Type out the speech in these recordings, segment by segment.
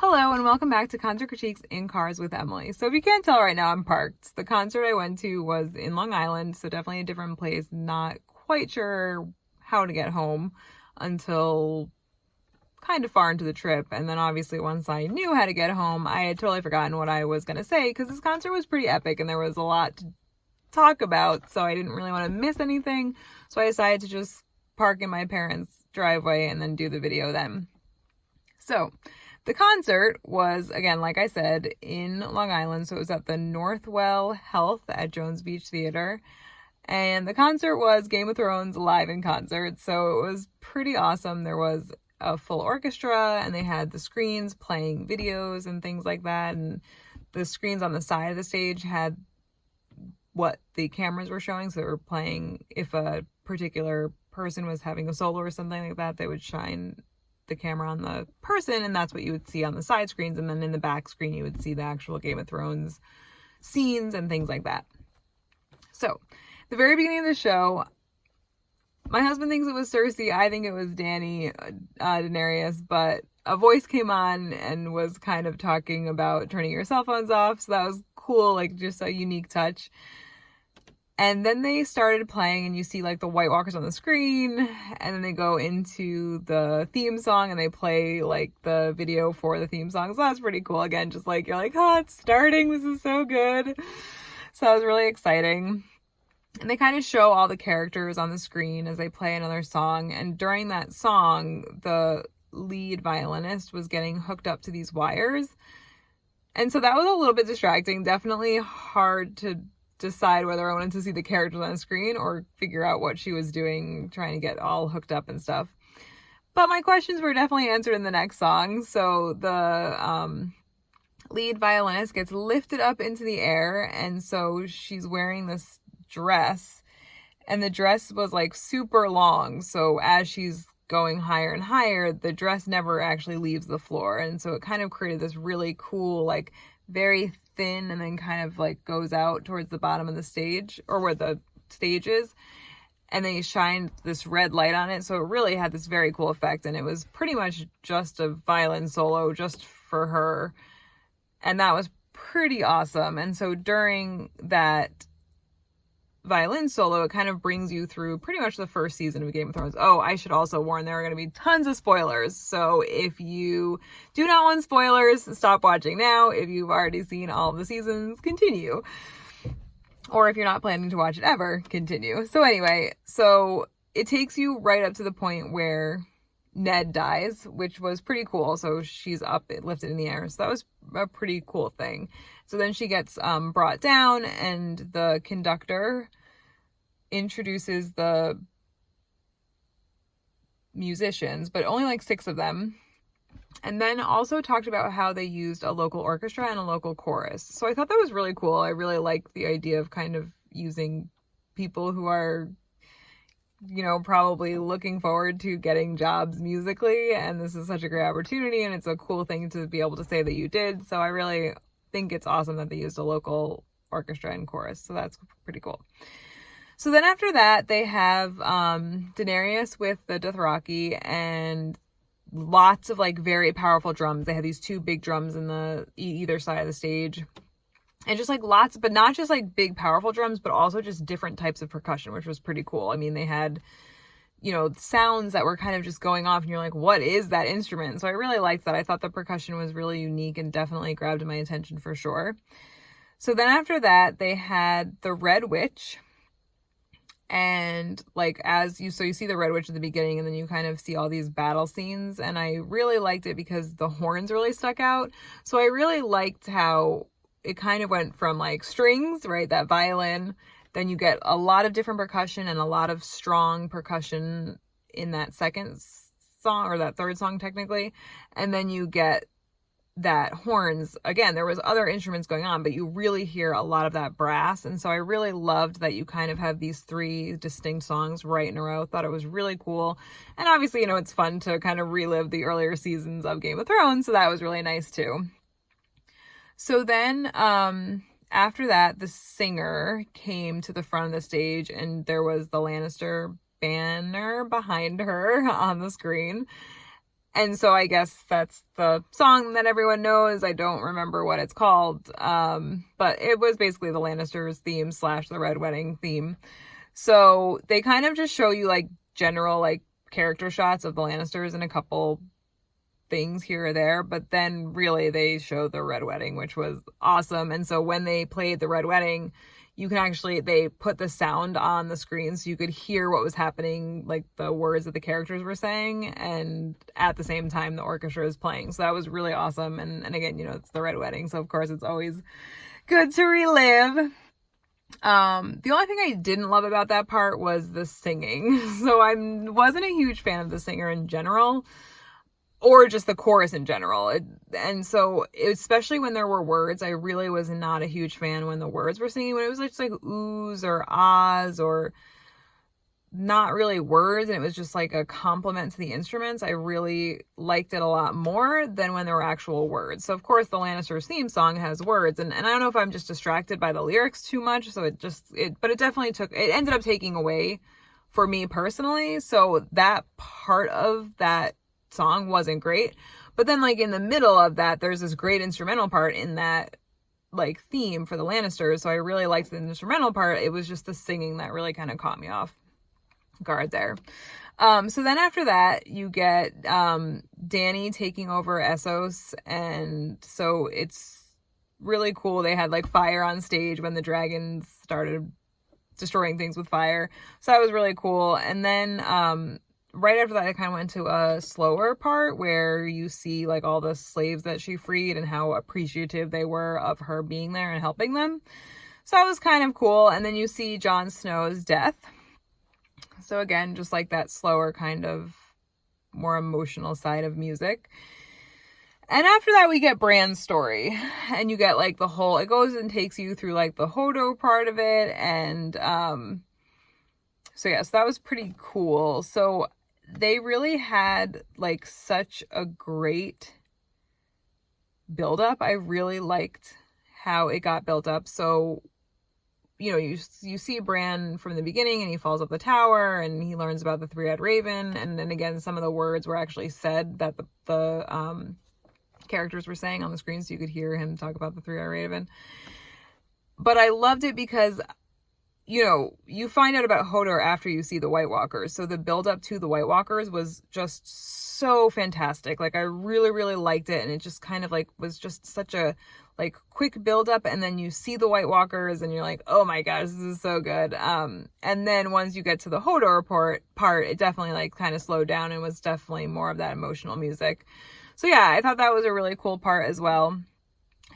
Hello and welcome back to Concert Critiques in Cars with Emily. So if you can't tell right now, I'm parked. The concert I went to was in Long Island, so definitely a different place. Not quite sure how to get home until kind of far into the trip. And then obviously once I knew how to get home, I had totally forgotten what I was going to say because this concert was pretty epic and there was a lot to talk about. So I didn't really want to miss anything. So I decided to just park in my parents' driveway and then do the video then. So the concert was, again, like I said, in Long Island. So it was at the Northwell Health at Jones Beach Theater. And the concert was Game of Thrones live in concert. So it was pretty awesome. There was a full orchestra and they had the screens playing videos and things like that. And the screens on the side of the stage had what the cameras were showing. So they were playing, if a particular person was having a solo or something like that, they would shine the camera on the person, and that's what you would see on the side screens. And then in the back screen, you would see the actual Game of Thrones scenes and things like that. So, the very beginning of the show, my husband thinks it was Cersei. I think it was Daenerys, but a voice came on and was kind of talking about turning your cell phones off. So that was cool, like just a unique touch. And then they started playing and you see like the White Walkers on the screen, and then they go into the theme song and they play like the video for the theme song. So that's pretty cool. Again, just like you're like, oh, it's starting. This is so good. So that was really exciting. And they kind of show all the characters on the screen as they play another song. And during that song, the lead violinist was getting hooked up to these wires. And so that was a little bit distracting. Definitely hard to decide whether I wanted to see the characters on the screen or figure out what she was doing, trying to get all hooked up and stuff. But my questions were definitely answered in the next song. So the lead violinist gets lifted up into the air, and so she's wearing this dress, and the dress was like super long. So as she's going higher and higher, the dress never actually leaves the floor. And so it kind of created this really cool, like very thin, and then kind of like goes out towards the bottom of the stage, or where the stage is, and they shined this red light on it. So it really had this very cool effect, and it was pretty much just a violin solo just for her, and that was pretty awesome. And so during that violin solo, it kind of brings you through pretty much the first season of Game of Thrones. Oh, I should also warn, there are going to be tons of spoilers. So if you do not want spoilers, stop watching now. If you've already seen all of the seasons, continue. Or if you're not planning to watch it ever, continue. So anyway, so it takes you right up to the point where Ned dies, which was pretty cool. So she's up, lifted in the air. So that was a pretty cool thing. So then she gets brought down, and the conductor introduces the musicians, but only like 6 of them. And then also talked about how they used a local orchestra and a local chorus. So I thought that was really cool. I really like the idea of kind of using people who are, probably looking forward to getting jobs musically. And this is such a great opportunity, and it's a cool thing to be able to say that you did. So I really think it's awesome that they used a local orchestra and chorus. So that's pretty cool. So then after that, they have Daenerys with the Dothraki and lots of like very powerful drums. They have these 2 big drums in the either side of the stage. And just like lots, but not just like big powerful drums, but also just different types of percussion, which was pretty cool. I mean, they had, sounds that were kind of just going off and you're like, what is that instrument? So I really liked that. I thought the percussion was really unique and definitely grabbed my attention for sure. So then after that, they had the Red Witch. And like you see the Red Witch at the beginning, and then you kind of see all these battle scenes. And I really liked it because the horns really stuck out. So I really liked how it kind of went from like strings, right? That violin. Then you get a lot of different percussion and a lot of strong percussion in that second song, or that third song technically. And then you get that horns. Again, there was other instruments going on, but you really hear a lot of that brass. And so I really loved that you kind of have these 3 distinct songs right in a row. Thought it was really cool. And obviously, it's fun to kind of relive the earlier seasons of Game of Thrones. So that was really nice too. So then, after that, the singer came to the front of the stage, and there was the Lannister banner behind her on the screen. And so I guess that's the song that everyone knows. I don't remember what it's called. But it was basically the Lannisters theme / the Red Wedding theme. So they kind of just show you like general like character shots of the Lannisters and a couple things here or there, but then really they show the Red Wedding, which was awesome. And so when they played the Red Wedding, you can actually, they put the sound on the screen so you could hear what was happening, like the words that the characters were saying, and at the same time the orchestra is playing. So that was really awesome. And again, you know, it's the Red Wedding, so of course it's always good to relive. The only thing I didn't love about that part was the singing. So I wasn't a huge fan of the singer in general, or just the chorus in general. And so, especially when there were words, I really was not a huge fan when the words were singing. When it was just like oohs or ahs or not really words, and it was just like a compliment to the instruments, I really liked it a lot more than when there were actual words. So of course the Lannisters theme song has words, and I don't know if I'm just distracted by the lyrics too much, so but it definitely ended up taking away for me personally. So that part of that song wasn't great. But then like in the middle of that, there's this great instrumental part in that like theme for the Lannisters. So I really liked the instrumental part. It was just the singing that really kind of caught me off guard there. So then after that, you get Dany taking over Essos, and so it's really cool. They had like fire on stage when the dragons started destroying things with fire. So that was really cool. And then right after that, I kind of went to a slower part where you see like all the slaves that she freed and how appreciative they were of her being there and helping them. So that was kind of cool. And then you see Jon Snow's death. So again, just like that slower kind of more emotional side of music. And after that, we get Bran's story, and you get like the whole, it goes and takes you through like the Hodor part of it. And so yeah, so that was pretty cool. So they really had like such a great build-up. I really liked how it got built up. So, you know, you see Bran from the beginning, and he falls off the tower, and he learns about the three-eyed raven. And then again, some of the words were actually said that the characters were saying on the screen, so you could hear him talk about the three-eyed raven. But I loved it because, you know, you find out about Hodor after you see the White Walkers. So the build up to the White Walkers was just so fantastic. Like I really, really liked it. And it just kind of like was just such a like quick build up. And then you see the White Walkers and you're like, oh my gosh, this is so good. And then once you get to the Hodor part, it definitely like kind of slowed down and was definitely more of that emotional music. So yeah, I thought that was a really cool part as well.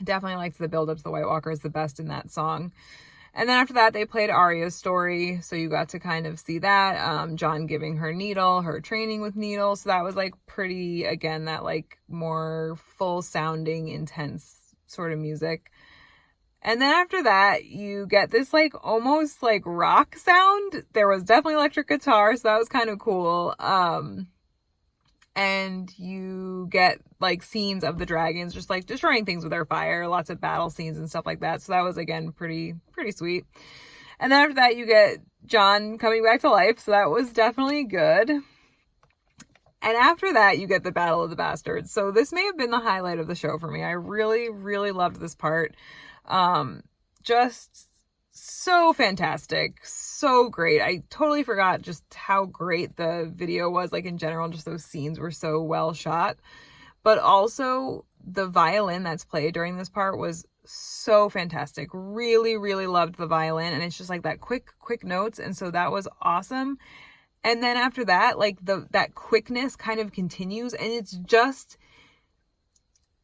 Definitely liked the build up to the White Walkers the best in that song. And then after that, they played Arya's story. So you got to kind of see that. Jon giving her Needle, her training with Needle. So that was like pretty, again, that like more full sounding, intense sort of music. And then after that, you get this like almost like rock sound. There was definitely electric guitar. So that was kind of cool. And you get like scenes of the dragons just like destroying things with their fire, lots of battle scenes and stuff like that. So that was again pretty sweet. And then after that, you get Jon coming back to life. So that was definitely good. And after that, you get the Battle of the Bastards. So this may have been the highlight of the show for me. I really, really loved this part. Just so fantastic, so great. I totally forgot just how great the video was, like in general, just those scenes were so well shot. But also the violin that's played during this part was so fantastic. Really, really loved the violin, and it's just like that quick notes, and so that was awesome. And then after that, like that quickness kind of continues, and it's just,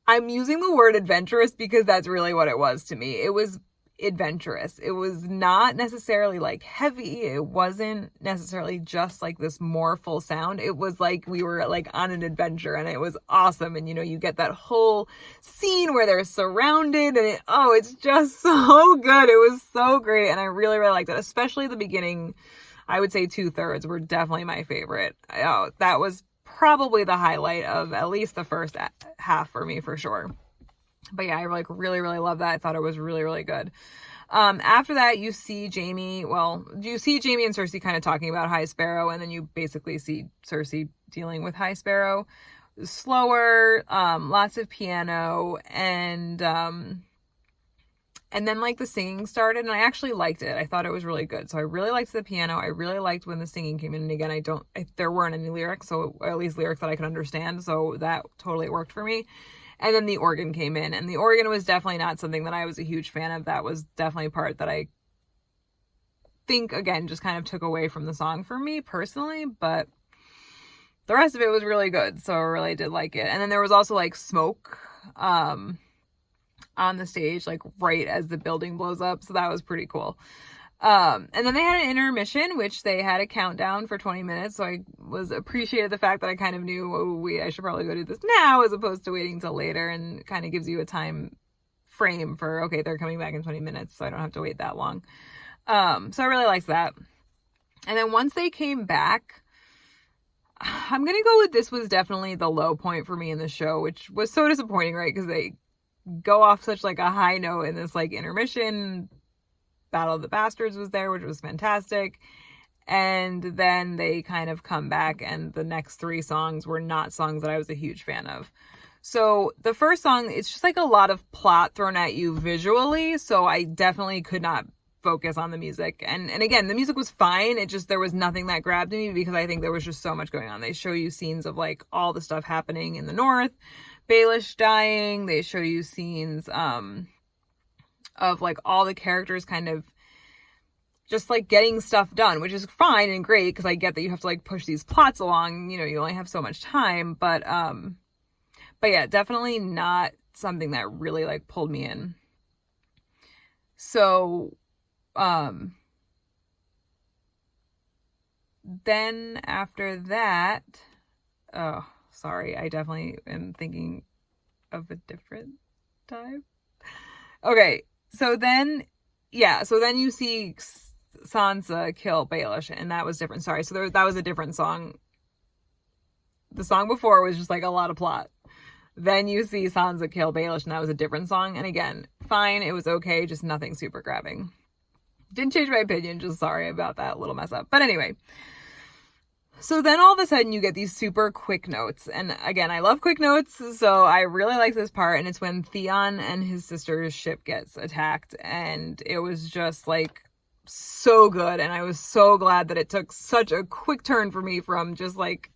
I'm using the word adventurous because that's really what it was to me. It was adventurous. It was not necessarily like heavy. It wasn't necessarily just like this more full sound. It was like we were like on an adventure, and it was awesome. And you know, you get that whole scene where they're surrounded, and it's just so good. It was so great, and I really, really liked it. Especially the beginning. I would say 2/3 were definitely my favorite. Oh, that was probably the highlight of at least the first half for me, for sure. But yeah, I like really, really love that. I thought it was really, really good. After that, you see Jaime and Cersei kind of talking about High Sparrow, and then you basically see Cersei dealing with High Sparrow. slower, lots of piano, and then like the singing started, and I actually liked it. I thought it was really good. So I really liked the piano. I really liked when the singing came in. And again, there weren't any lyrics, so at least lyrics that I could understand. So that totally worked for me. And then the organ came in, and the organ was definitely not something that I was a huge fan of. That was definitely a part that I think, again, just kind of took away from the song for me personally, but the rest of it was really good. So I really did like it. And then there was also like smoke, on the stage, like right as the building blows up. So that was pretty cool. And then they had an intermission, which they had a countdown for 20 minutes. So I was appreciated the fact that I kind of knew, I should probably go do this now as opposed to waiting till later, and kind of gives you a time frame for, okay, they're coming back in 20 minutes. So I don't have to wait that long. So I really liked that. And then once they came back, I'm going to go with, this was definitely the low point for me in the show, which was so disappointing, right? Because they go off such like a high note in this like intermission. Battle of the Bastards was there, which was fantastic. And then they kind of come back, and the next 3 songs were not songs that I was a huge fan of. So the first song, it's just like a lot of plot thrown at you visually. So I definitely could not focus on the music. And again, the music was fine. It just, there was nothing that grabbed me because I think there was just so much going on. They show you scenes of like all the stuff happening in the north, Baelish dying. They show you scenes of like all the characters kind of just like getting stuff done, which is fine and great because I get that you have to like push these plots along. You know, you only have so much time, but yeah, definitely not something that really like pulled me in. So then after that, oh, sorry, I definitely am thinking of a different time. Okay, so then you see Sansa kill Baelish, and that was different. Sorry, so that was a different song. The song before was just like a lot of plot. Then you see Sansa kill Baelish, and that was a different song. And again, fine, it was okay, just nothing super grabbing. Didn't change my opinion, just sorry about that little mess up. But anyway, so then all of a sudden you get these super quick notes. And again, I love quick notes, so I really like this part. And it's when Theon and his sister's ship gets attacked. And it was just like so good. And I was so glad that it took such a quick turn for me from just like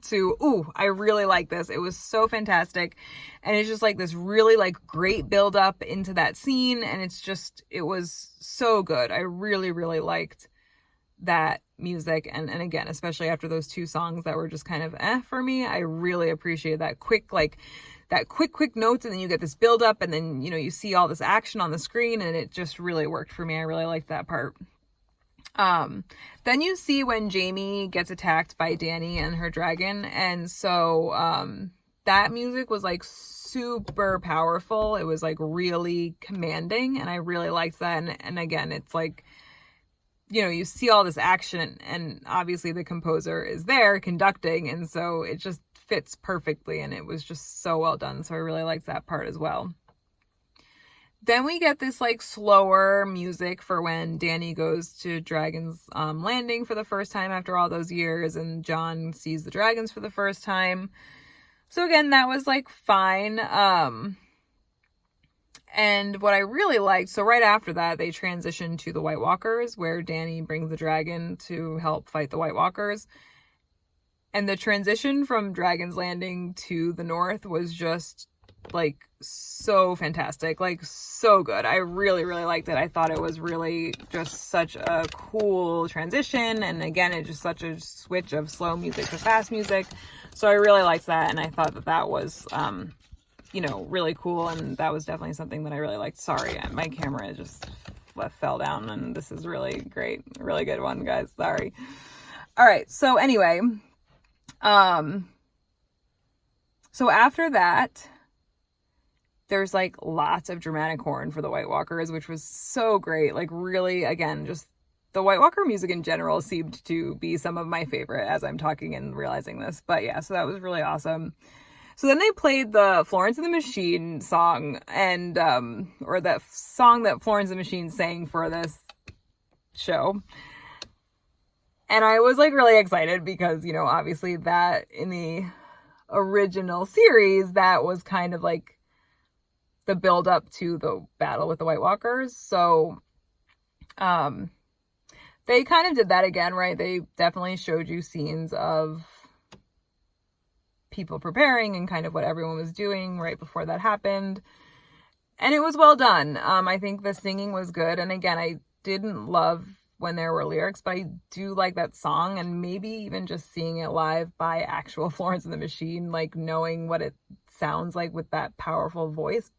to, ooh, I really like this. It was so fantastic. And it's just like this really like great build up into that scene. And it was so good. I really, really liked that music. And again, especially after those 2 songs that were just kind of for me, I really appreciated that quick notes. And then you get this build up, and then, you know, you see all this action on the screen, and it just really worked for me. I really liked that part. Then you see when Jaime gets attacked by Dany and her dragon. And so, that music was like super powerful. It was like really commanding, and I really liked that. And again, it's like, you know, you see all this action, and obviously the composer is there conducting. And so it just fits perfectly, and it was just so well done. So I really liked that part as well. Then we get this like slower music for when Dany goes to Dragon's Landing for the first time after all those years, and Jon sees the dragons for the first time. So again, that was like fine. And what I really liked, so right after that, they transitioned to the White Walkers, where Dany brings the dragon to help fight the White Walkers. And the transition from Dragon's Landing to the North was just like so fantastic, like so good. I really, really liked it. I thought it was really just such a cool transition. And again, it's just such a switch of slow music to fast music. So I really liked that. And I thought that was, you know, really cool. And that was definitely something that I really liked. Sorry, my camera just fell down, and this is really great. Really good one, guys. Sorry. All right. So anyway, so after that, there's like lots of dramatic horn for the White Walkers, which was so great. Like really, again, just the White Walker music in general seemed to be some of my favorite as I'm talking and realizing this. But yeah, so that was really awesome. So then they played the Florence and the Machine song, and or that song that Florence and the Machine sang for this show. And I was like really excited because, you know, obviously that in the original series, that was kind of like the build up to the battle with the White Walkers. So they kind of did that again, right? They definitely showed you scenes of people preparing and kind of what everyone was doing right before that happened. And it was well done. I think the singing was good. And again, I didn't love when there were lyrics, but I do like that song, and maybe even just seeing it live by actual Florence and the Machine, like knowing what it sounds like with that powerful voice.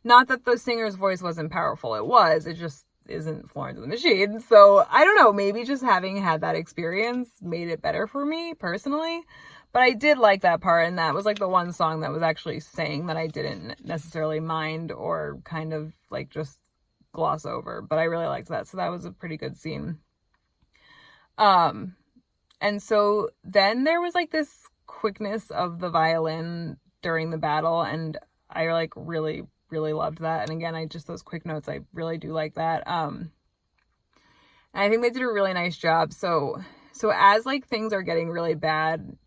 Not that the singer's voice wasn't powerful. It just isn't Florence and the Machine. So I don't know, maybe just having had that experience made it better for me personally. But I did like that part, and that was like the one song that was actually sang that I didn't necessarily mind or kind of like just gloss over. But I really liked that. So that was a pretty good scene. And so then there was like this quickness of the violin during the battle, and I like really loved that. And again, those quick notes, I really do like that. And I think they did a really nice job. So as like things are getting really bad,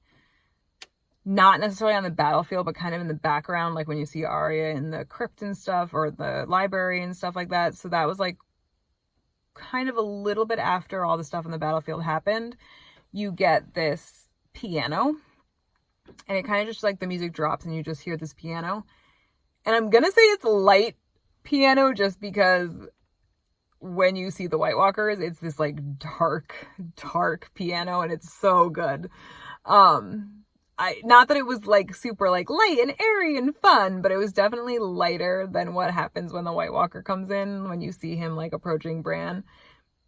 not necessarily on the battlefield, but kind of in the background, like when you see Arya in the crypt and stuff, or the library and stuff like that. So that was like kind of a little bit after all the stuff on the battlefield happened. You get this piano, and it kind of just like the music drops and you just hear this piano. And I'm gonna say it's light piano just because when you see the White Walkers, it's this like dark piano, and it's so good. Not that it was like super like light and airy and fun, but it was definitely lighter than what happens when the White Walker comes in, when you see him like approaching Bran.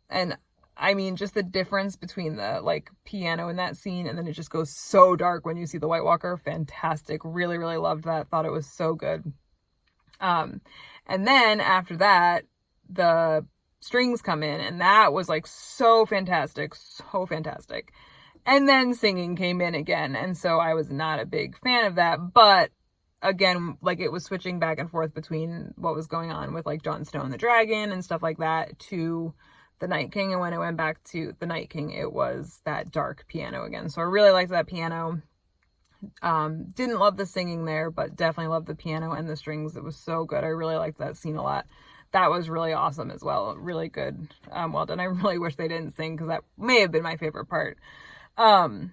And I mean, just the difference between the like piano in that scene, and then it just goes so dark when you see the White Walker. Fantastic. Really loved that. Thought it was so good. And then after that, the strings come in, and that was like so fantastic. And then singing came in again, and so I was not a big fan of that. But again, like it was switching back and forth between what was going on with like Jon Snow and the dragon and stuff like that to the Night King. And when it went back to the Night King, it was that dark piano again. So I really liked that piano. Didn't love the singing there, but definitely loved the piano and the strings. It was so good. I really liked that scene a lot. That was really awesome as well. Really good. Well done. I really wish they didn't sing, because that may have been my favorite part. So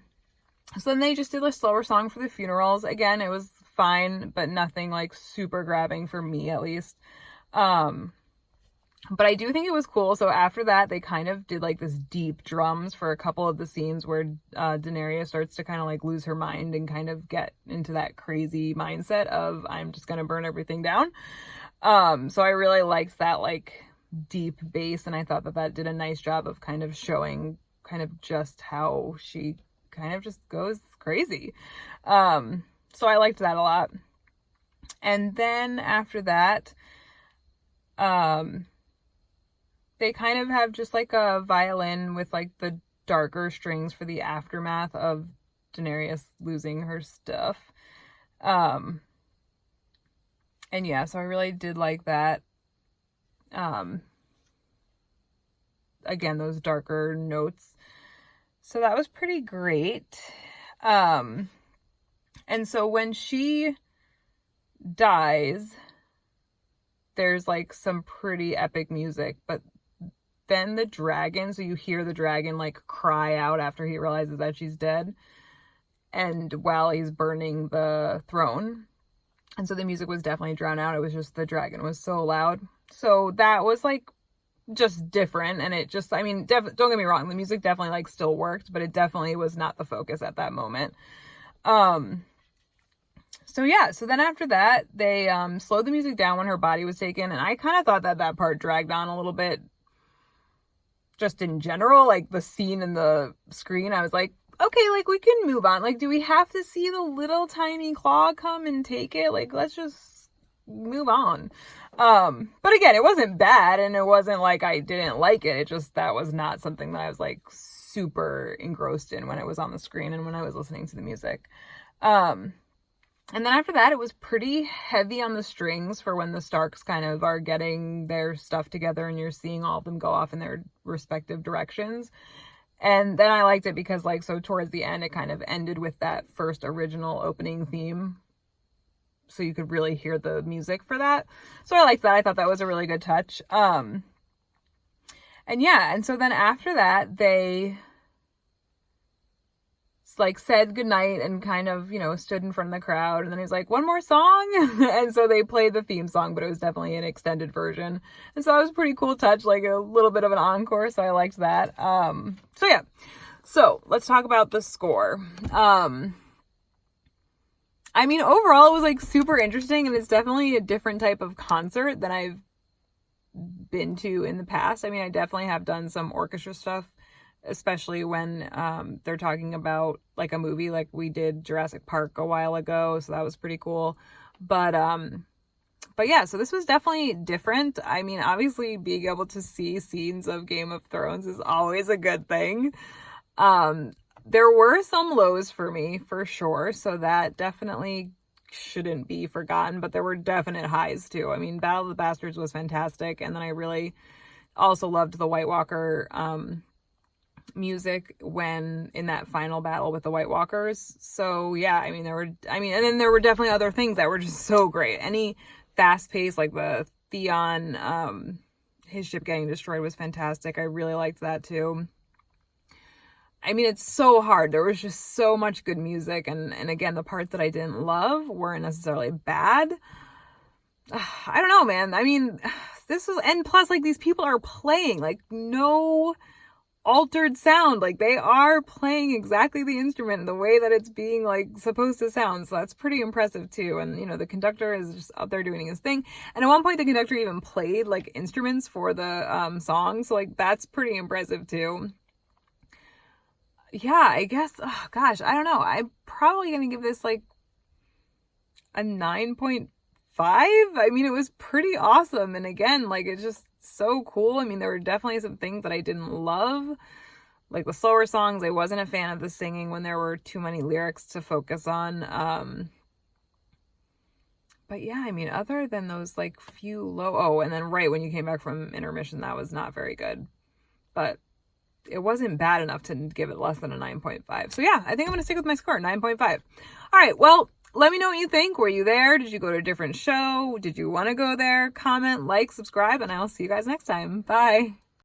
then they just did a slower song for the funerals. Again, it was fine, but nothing like super grabbing for me, at least. But I do think it was cool. So after that, they kind of did like this deep drums for a couple of the scenes where Daenerys starts to kind of like lose her mind and kind of get into that crazy mindset of, I'm just going to burn everything down. So I really liked that like deep bass, and I thought that did a nice job of kind of showing kind of just how she kind of just goes crazy. So I liked that a lot. And then after that, they kind of have just like a violin with like the darker strings for the aftermath of Daenerys losing her stuff. And yeah, so I really did like that. Again, those darker notes. So that was pretty great. And so when she dies, there's like some pretty epic music, but then the dragon, so you hear the dragon like cry out after he realizes that she's dead, and while he's burning the throne. And so the music was definitely drowned out. It was just the dragon was so loud. So that was like just different. And it just, I mean, don't get me wrong, the music definitely like still worked, but it definitely was not the focus at that moment. So yeah, so then after that, they slowed the music down when her body was taken. And I kind of thought that part dragged on a little bit just in general, like the scene in the screen. I was like, okay, like we can move on. Like, do we have to see the little tiny claw come and take it? Like, let's just move on. But again, it wasn't bad, and it wasn't like I didn't like it. It just, that was not something that I was like super engrossed in when it was on the screen and when I was listening to the music. And then after that, it was pretty heavy on the strings for when the Starks kind of are getting their stuff together and you're seeing all of them go off in their respective directions. And then I liked it because, like, so towards the end, it kind of ended with that first original opening theme. So you could really hear the music for that. So I liked that. I thought that was a really good touch. And yeah, and so then after that, they like said goodnight and kind of, stood in front of the crowd. And then he's like, one more song. And so they played the theme song, but it was definitely an extended version. And so that was a pretty cool touch, like a little bit of an encore. So I liked that. So yeah. So let's talk about the score. I mean, overall, it was like super interesting, and it's definitely a different type of concert than I've been to in the past. I mean, I definitely have done some orchestra stuff, especially when they're talking about like a movie, like we did Jurassic Park a while ago, so that was pretty cool. But yeah, so this was definitely different. I mean, obviously being able to see scenes of Game of Thrones is always a good thing. There were some lows for me, for sure, so that definitely shouldn't be forgotten, but there were definite highs too. I mean, Battle of the Bastards was fantastic, and then I really also loved the White Walker music when in that final battle with the White Walkers. So yeah, I mean, and then there were definitely other things that were just so great. Any fast pace, like the Theon, his ship getting destroyed was fantastic. I really liked that too. I mean, it's so hard. There was just so much good music. And again, the parts that I didn't love weren't necessarily bad. I don't know, man. I mean, and plus, like, these people are playing, like, no altered sound. Like, they are playing exactly the instrument the way that it's being, like, supposed to sound. So that's pretty impressive, too. And, the conductor is just out there doing his thing. And at one point, the conductor even played, like, instruments for the song. So, like, that's pretty impressive, too. Yeah, I guess, oh gosh, I don't know. I'm probably going to give this like a 9.5. I mean, it was pretty awesome. And again, like, it's just so cool. I mean, there were definitely some things that I didn't love. Like the slower songs, I wasn't a fan of the singing when there were too many lyrics to focus on. But yeah, I mean, other than those like few and then right when you came back from intermission, that was not very good. But it wasn't bad enough to give it less than a 9.5. So yeah, I think I'm going to stick with my score, 9.5. All right, well, let me know what you think. Were you there? Did you go to a different show? Did you want to go there? Comment, like, subscribe, and I'll see you guys next time. Bye.